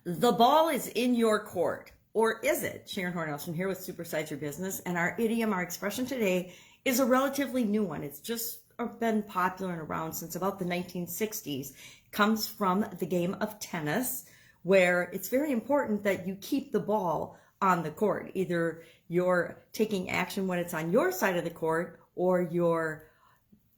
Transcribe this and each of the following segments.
The ball is in your court, or is it? Sharon Horne-Ellstrom here with Supersize Your Business, and our idiom, our expression today is a relatively new one. It's just been popular and around since about the 1960s. It comes from the game of tennis, where it's very important that you keep the ball on the court. Either you're taking action when it's on your side of the court, or you're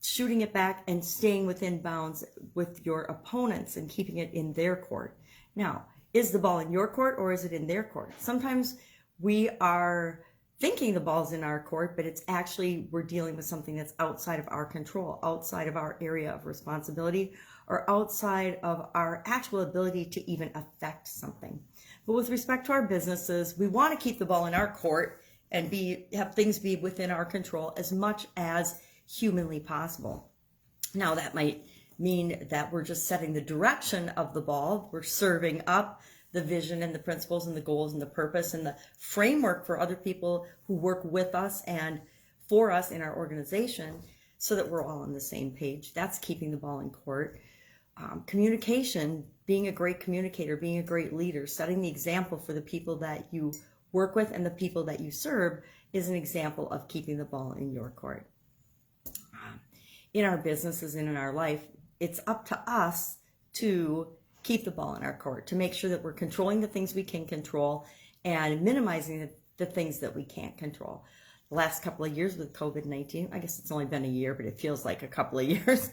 shooting it back and staying within bounds with your opponents and keeping it in their court. Now, is the ball in your court or is it in their court? Sometimes we are thinking the ball's in our court, but it's actually we're dealing with something that's outside of our control, outside of our area of responsibility, or outside of our actual ability to even affect something. But with respect to our businesses, we want to keep the ball in our court and have things be within our control as much as humanly possible. Now, that might mean that we're just setting the direction of the ball. We're serving up the vision and the principles and the goals and the purpose and the framework for other people who work with us and for us in our organization so that we're all on the same page. That's keeping the ball in court. Communication, being a great communicator, being a great leader, setting the example for the people that you work with and the people that you serve is an example of keeping the ball in your court. In our businesses and in our life, it's up to us to keep the ball in our court, to make sure that we're controlling the things we can control and minimizing the things that we can't control. The last couple of years with COVID-19, I guess it's only been a year, but it feels like a couple of years,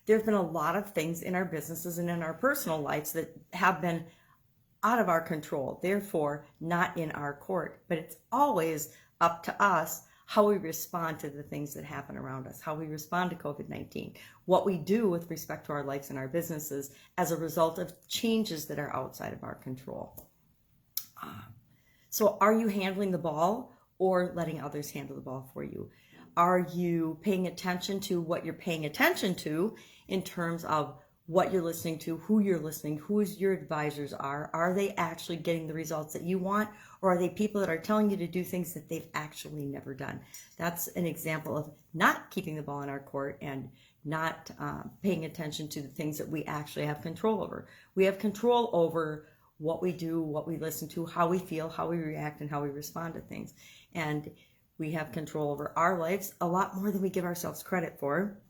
there have been a lot of things in our businesses and in our personal lives that have been out of our control, therefore not in our court. But it's always up to us how we respond to the things that happen around us, how we respond to COVID-19, what we do with respect to our lives and our businesses as a result of changes that are outside of our control. So are you handling the ball or letting others handle the ball for you? Are you paying attention to what you're paying attention to in terms of what you're listening to, who you're listening, who your advisors are? Are they actually getting the results that you want? Or are they people that are telling you to do things that they've actually never done? That's an example of not keeping the ball in our court and not paying attention to the things that we actually have control over. We have control over what we do, what we listen to, how we feel, how we react, and how we respond to things. And we have control over our lives a lot more than we give ourselves credit for,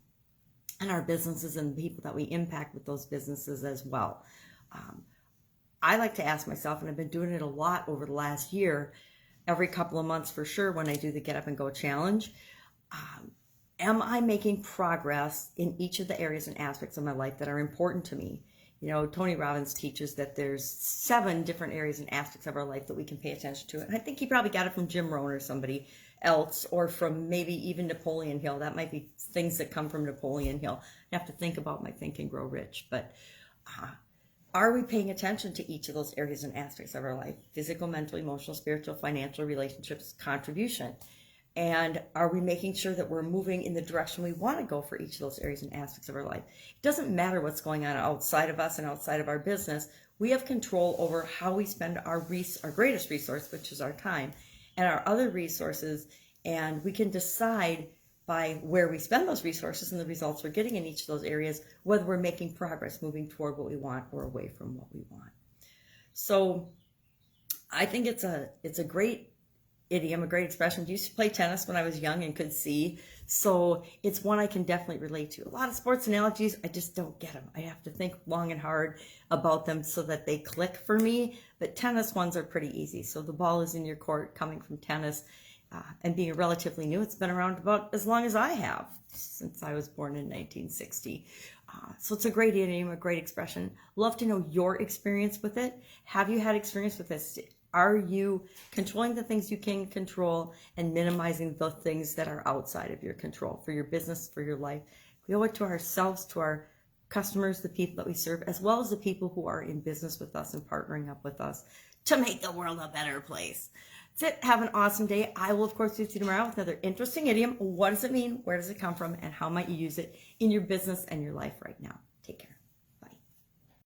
and our businesses and the people that we impact with those businesses as well. I like to ask myself, and I've been doing it a lot over the last year, every couple of months for sure when I do the Get Up and Go challenge, am I making progress in each of the areas and aspects of my life that are important to me? You know, Tony Robbins teaches that there's 7 different areas and aspects of our life that we can pay attention to. And I think he probably got it from Jim Rohn or somebody else, or from maybe even Napoleon Hill. That might be things that come from Napoleon Hill. I have to think about my Think and Grow Rich. But are we paying attention to each of those areas and aspects of our life? Physical, mental, emotional, spiritual, financial, relationships, contribution. And are we making sure that we're moving in the direction we want to go for each of those areas and aspects of our life? It doesn't matter what's going on outside of us and outside of our business. We have control over how we spend our greatest resource, which is our time, and our other resources. And we can decide by where we spend those resources and the results we're getting in each of those areas, whether we're making progress moving toward what we want or away from what we want. So I think it's a great idiom, a great expression. I used to play tennis when I was young and could see, so it's one I can definitely relate to. A lot of sports analogies, I just don't get them. I have to think long and hard about them so that they click for me, but tennis ones are pretty easy. So the ball is in your court, coming from tennis, and being relatively new. It's been around about as long as I have, since I was born in 1960. So it's a great idiom, a great expression. Love to know your experience with it. Have you had experience with this? Are you controlling the things you can control and minimizing the things that are outside of your control for your business, for your life? We owe it to ourselves, to our customers, the people that we serve, as well as the people who are in business with us and partnering up with us to make the world a better place. That's it. Have an awesome day. I will, of course, see you tomorrow with another interesting idiom. What does it mean? Where does it come from? And how might you use it in your business and your life right now? Take care.